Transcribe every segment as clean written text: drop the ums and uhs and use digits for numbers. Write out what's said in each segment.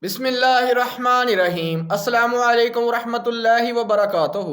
بسم اللہ الرحمن الرحیم۔ السلام علیکم ورحمۃ اللہ وبرکاتہ۔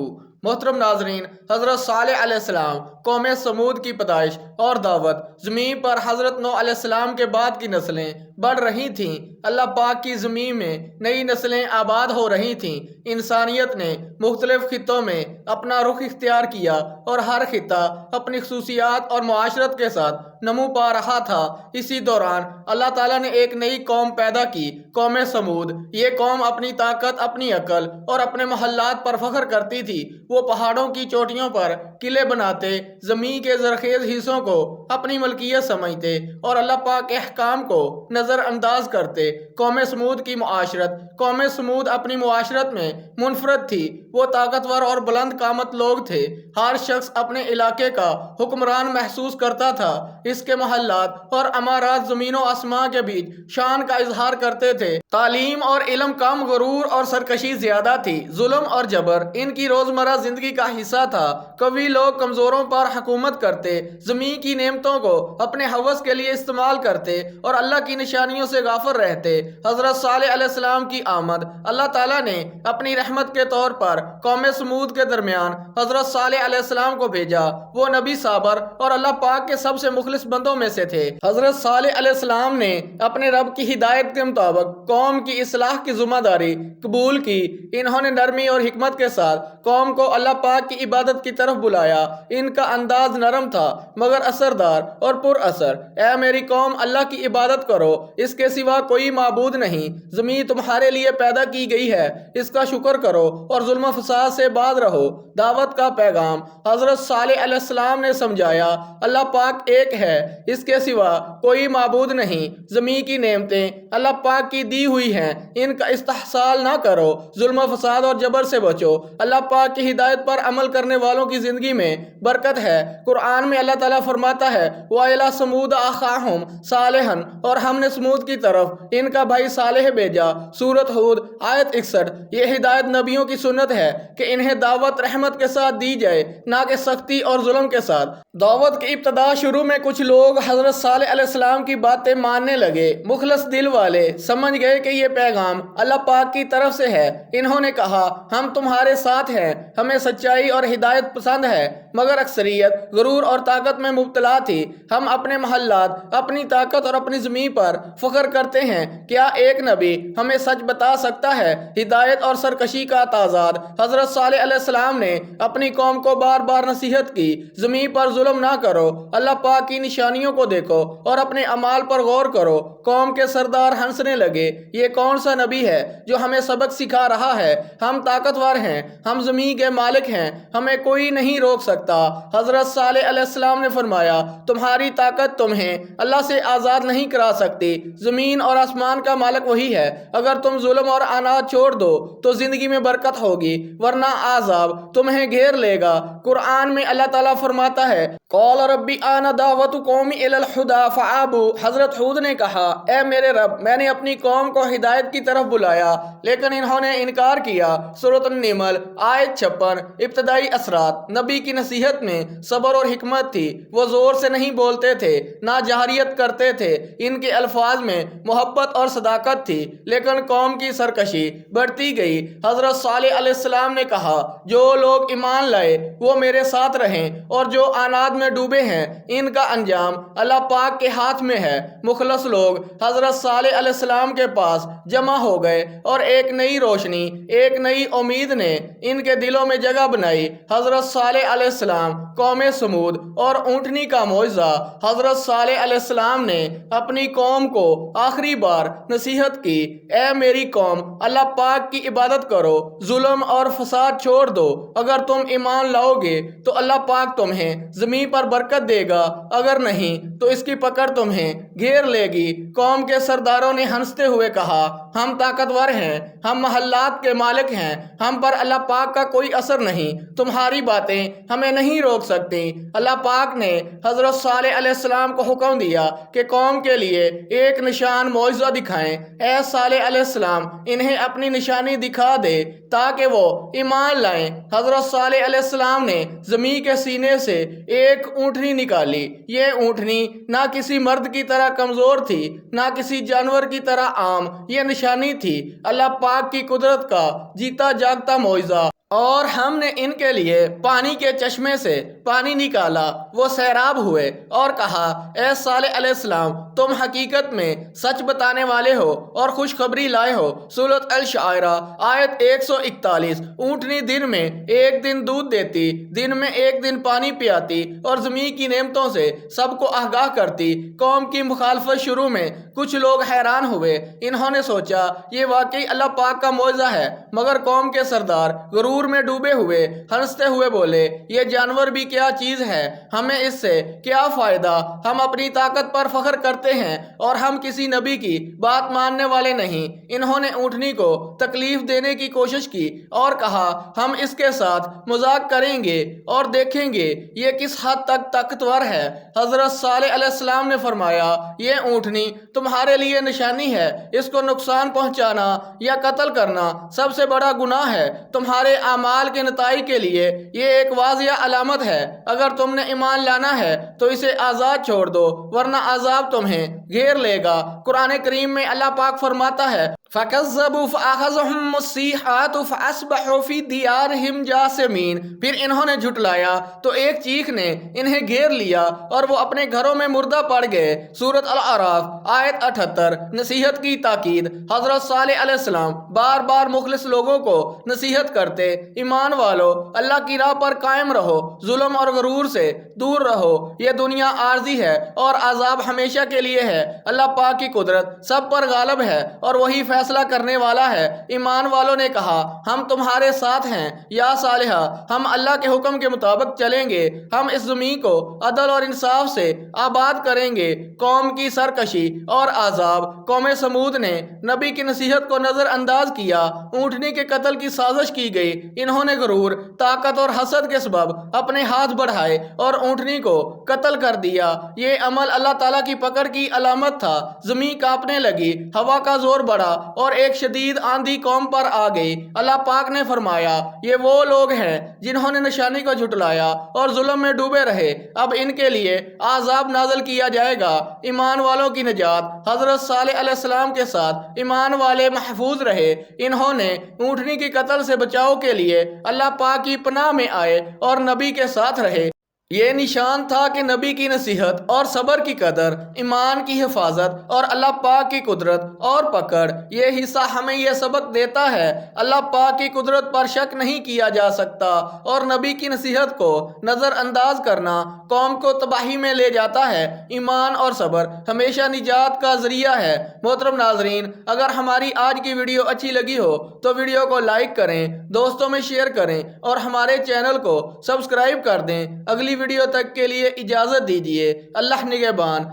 محترم ناظرین، حضرت صالح علیہ السلام قوم سمود کی پیدائش اور دعوت۔ زمین پر حضرت نوح علیہ السلام کے بعد کی نسلیں بڑھ رہی تھیں۔ اللہ پاک کی زمین میں نئی نسلیں آباد ہو رہی تھیں۔ انسانیت نے مختلف خطوں میں اپنا رخ اختیار کیا اور ہر خطہ اپنی خصوصیات اور معاشرت کے ساتھ نمو پا رہا تھا۔ اسی دوران اللہ تعالیٰ نے ایک نئی قوم پیدا کی، قوم سمود۔ یہ قوم اپنی طاقت، اپنی عقل اور اپنے محلات پر فخر کرتی تھی۔ وہ پہاڑوں کی چوٹیوں پر قلعے بناتے، زمین کے زرخیز حصوں کو اپنی ملکیت سمجھتے اور اللہ پاک کے احکام کو نظر انداز کرتے۔ قوم سمود کی معاشرت۔ قوم سمود اپنی معاشرت میں منفرد تھی۔ وہ طاقتور اور بلند قامت لوگ تھے۔ ہر شخص اپنے علاقے کا حکمران محسوس کرتا تھا۔ اس کے محلات اور عمارات زمین و آسمان کے بیچ شان کا اظہار کرتے تھے۔ تعلیم اور علم کم، غرور اور سرکشی زیادہ تھی۔ ظلم اور جبر ان کی روزمرہ زندگی کا حصہ تھا۔ قوی لوگ کمزوروں پر حکومت کرتے، زمین کی نعمتوں کو اپنے ہوس کے لیے استعمال کرتے اور اللہ کی نشانیوں سے غافل رہتے۔ حضرت صالح علیہ السلام کی آمد۔ اللہ تعالیٰ نے اپنی رحمت کے طور پر قوم سمود کے درمیان حضرت صالح علیہ السلام کو بھیجا۔ وہ نبی، صابر اور اللہ پاک کے سب سے مخلص بندوں میں سے تھے۔ حضرت صالح علیہ السلام نے اپنے رب کی ہدایت کے مطابق قوم کی اصلاح کی ذمہ داری قبول کی۔ انہوں نے نرمی اور حکمت کے ساتھ قوم کو اللہ پاک کی عبادت کی طرف بلایا۔ ان کا انداز نرم تھا مگر اثردار اور پر اثر۔ اے میری قوم، اللہ کی عبادت کرو، اس کے سوا کوئی معبود نہیں۔ زمین تمہارے لیے پیدا کی گئی ہے، اس کا شکر کرو اور ظلم و فساد سے باز رہو۔ دعوت کا پیغام۔ حضرت صالح علیہ السلام نے سمجھایا، اللہ پاک ایک ہے، اس کے سوا کوئی معبود نہیں۔ زمین کی نعمتیں اللہ پاک کی دی ہوئی ہیں، ان کا استحصال نہ کرو۔ ظلم و فساد اور جبر سے بچو۔ اللہ پاک کی ہدایت پر عمل کرنے والوں کی زندگی میں برکت ہے۔ قرآن میں اللہ تعالیٰ فرماتا ہے، وَإِلَىٰ ثَمُودَ أَخَاهُمْ صَالِحًا، اور ہم نے سمود کی طرف ان کا بھائی صالح بھیجا۔ سورۃ ہود آیت 61۔ یہ ہدایت نبیوں کی سنت ہے کہ انہیں دعوت رحمت کے ساتھ دی جائے، نہ کہ سختی اور ظلم کے ساتھ۔ دعوت کی ابتدا شروع میں کچھ لوگ حضرت صالح علیہ السلام کی باتیں ماننے لگے۔ مخلص دل والے سمجھ گئے کہ یہ پیغام اللہ پاک کی طرف سے ہے۔ انہوں نے کہا، ہم تمہارے ساتھ ہیں، ہمیں سچائی اور ہدایت پسند ہے، مگر اکثریت غرور اور طاقت میں مبتلا تھی۔ ہم اپنے محلات، اپنی طاقت اور اپنی زمین پر فخر کرتے ہیں۔ کیا ایک نبی ہمیں سچ بتا سکتا ہے؟ ہدایت اور سرکشی کا تضاد۔ حضرت صالح علیہ السلام نے اپنی قوم کو بار بار نصیحت کی، زمین پر ظلم نہ کرو، اللہ پاک کی نشانیوں کو دیکھو اور اپنے اعمال پر غور کرو۔ قوم کے سردار ہنسنے لگے، یہ کون سا نبی ہے جو ہمیں سبق سکھا رہا ہے؟ ہم طاقتور ہیں، ہم زمین کے مالک ہیں، ہمیں کوئی نہیں روک سکتا۔ حضرت صالح علیہ السلام نے فرمایا، تمہاری طاقت تمہیں اللہ سے آزاد نہیں کرا سکتی۔ زمین اور آسمان کا مالک وہی ہے۔ اگر تم ظلم اور عناد چھوڑ دو تو زندگی میں برکت ہوگی، ورنہ عذاب تمہیں گھیر لے گا۔ قرآن میں اللہ تعالیٰ فرماتا ہے، قال ربی آنا دعوت قومی الی الہدی فابوا۔ حضرت ہود نے کہا، اے میرے رب، میں نے اپنی قوم کو ہدایت کی طرف بلایا لیکن انہوں نے انکار کیا۔ سورۃ النمل آیت 56۔ ابتدائی اثرات۔ نبی کی نصیحت میں صبر اور حکمت تھی۔ وہ زور سے نہیں بولتے تھے، نہ جہریت کرتے تھے۔ ان کے الفاظ میں محبت اور صداقت تھی، لیکن قوم کی سرکشی بڑھتی گئی۔ حضرت صالح علیہ السلام نے کہا، جو لوگ ایمان لائے وہ میرے ساتھ رہیں اور جو عناد میں ڈوبے ہیں ان کا انجام اللہ پاک کے ہاتھ میں ہے۔ مخلص لوگ حضرت صالح علیہ السلام کے پاس جمع ہو گئے اور ایک نئی روشنی، ایک نئی امید نے ان کے دلوں میں جگہ بنائی۔ حضرت صالح علیہ السلام، قوم سمود اور اونٹنی کا معجزہ۔ حضرت صالح علیہ السلام نے اپنی قوم کو آخری بار نصیحت کی، اے میری قوم، اللہ پاک کی عبادت کرو، ظلم اور فساد چھوڑ دو۔ اگر تم ایمان لاؤ گے تو اللہ پاک تمہیں زمین پر برکت دے گا، اگر نہیں تو اس کی پکڑ تمہیں گھیر لے گی۔ قوم کے سرداروں نے ہنستے ہوئے کہا، ہم طاقتور ہیں، ہم محلات کے مالک ہیں، ہم پر اللہ پاک کا کوئی اثر نہیں، تمہاری باتیں ہمیں ہمیں نہیں روک سکتی۔ اللہ پاک نے حضرت صالح علیہ السلام کو حکم دیا کہ قوم کے لیے ایک نشان معجزہ دکھائیں۔ اے صالح علیہ السلام انہیں اپنی نشانی دکھا دے تاکہ وہ ایمان لائیں۔ حضرت صالح علیہ السلام نے زمین کے سینے سے ایک اونٹنی نکالی۔ یہ اونٹنی نہ کسی مرد کی طرح کمزور تھی نہ کسی جانور کی طرح عام، یہ نشانی تھی اللہ پاک کی قدرت کا جیتا جاگتا معجزہ۔ اور ہم نے ان کے لیے پانی کے چشمے سے پانی نکالا، وہ سیراب ہوئے اور کہا اے صالح علیہ السلام تم حقیقت میں سچ بتانے والے ہو اور خوشخبری لائے ہو۔ سورۃ الشعراء آیت 141۔ اونٹنی دن میں ایک دن دودھ دیتی، دن میں ایک دن پانی پیاتی اور زمین کی نعمتوں سے سب کو آگاہ کرتی۔ قوم کی مخالفت شروع میں کچھ لوگ حیران ہوئے، انہوں نے سوچا یہ واقعی اللہ پاک کا معجزہ ہے، مگر قوم کے سردار غرور میں ڈوبے ہوئے ہنستے ہوئے بولے یہ جانور بھی کیا چیز ہے، ہمیں اس سے کیا فائدہ، ہم اپنی طاقت پر فخر کرتے ہیں اور ہم کسی نبی کی بات ماننے والے نہیں۔ انہوں نے اونٹنی کو تکلیف دینے کی کوشش کی اور کہا ہم اس کے ساتھ مذاق کریں گے اور دیکھیں گے یہ کس حد تک طاقتور ہے۔ حضرت صالح علیہ السلام نے فرمایا یہ اونٹنی تمہارے لیے نشانی ہے، اس کو نقصان پہنچانا یا قتل کرنا سب سے بڑا گناہ ہے، تمہارے اعمال کے نتائج کے لیے یہ ایک واضح علامت ہے، اگر تم نے ایمان لانا ہے تو اسے آزاد چھوڑ دو ورنہ عذاب تمہیں گھیر لے گا۔ قرآن کریم میں اللہ پاک فرماتا ہے فَكَذَّبُوا فَأَخَذَهُمُ الصَّيْحَةُ فَأَصْبَحُوا فِي دِيَارِهِمْ جَاثِمِينَ، پھر انہوں نے جھٹلایا تو ایک چیخ نے انہیں گھیر لیا اور وہ اپنے گھروں میں مردہ پڑ گئے۔ سورۃ الاعراف آیت 78۔ نصیحت کی تاکید۔ حضرت صالح علیہ السلام بار بار مخلص لوگوں کو نصیحت کرتے ایمان والو اللہ کی راہ پر قائم رہو، ظلم اور غرور سے دور رہو، یہ دنیا عارضی ہے اور عذاب ہمیشہ کے لیے ہے۔ اللہ پاک کی قدرت سب پر غالب ہے اور وہی فیصلہ کرنے والا ہے۔ ایمان والوں نے کہا ہم تمہارے ساتھ ہیں یا صالحہ، ہم اللہ کے حکم کے مطابق چلیں گے، ہم اس زمین کو عدل اور انصاف سے آباد کریں گے۔ قوم کی سرکشی اور عذاب۔ قوم سمود نے نبی کی نصیحت کو نظر انداز کیا، اونٹنی کے قتل کی سازش کی گئی، انہوں نے غرور، طاقت اور حسد کے سبب اپنے ہاتھ بڑھائے اور اونٹنی کو قتل کر دیا۔ یہ عمل اللہ تعالیٰ کی پکڑ کی علامت تھا۔ زمین کانپنے لگی، ہوا کا زور بڑھا اور ایک شدید آندھی قوم پر آ گئی۔ اللہ پاک نے فرمایا یہ وہ لوگ ہیں جنہوں نے نشانی کو جھٹلایا اور ظلم میں ڈوبے رہے، اب ان کے لیے عذاب نازل کیا جائے گا۔ ایمان والوں کی نجات۔ حضرت صالح علیہ السلام کے ساتھ ایمان والے محفوظ رہے، انہوں نے اونٹنی کی قتل سے بچاؤ کے لیے اللہ پاک کی پناہ میں آئے اور نبی کے ساتھ رہے۔ یہ نشان تھا کہ نبی کی نصیحت اور صبر کی قدر، ایمان کی حفاظت اور اللہ پاک کی قدرت اور پکڑ۔ یہ حصہ ہمیں یہ سبق دیتا ہے اللہ پاک کی قدرت پر شک نہیں کیا جا سکتا اور نبی کی نصیحت کو نظر انداز کرنا قوم کو تباہی میں لے جاتا ہے۔ ایمان اور صبر ہمیشہ نجات کا ذریعہ ہے۔ محترم ناظرین، اگر ہماری آج کی ویڈیو اچھی لگی ہو تو ویڈیو کو لائک کریں، دوستوں میں شیئر کریں اور ہمارے چینل کو سبسکرائب کر دیں۔ اگلی ویڈیو تک کے لیے اجازت دیجیے۔ اللہ نگہبان۔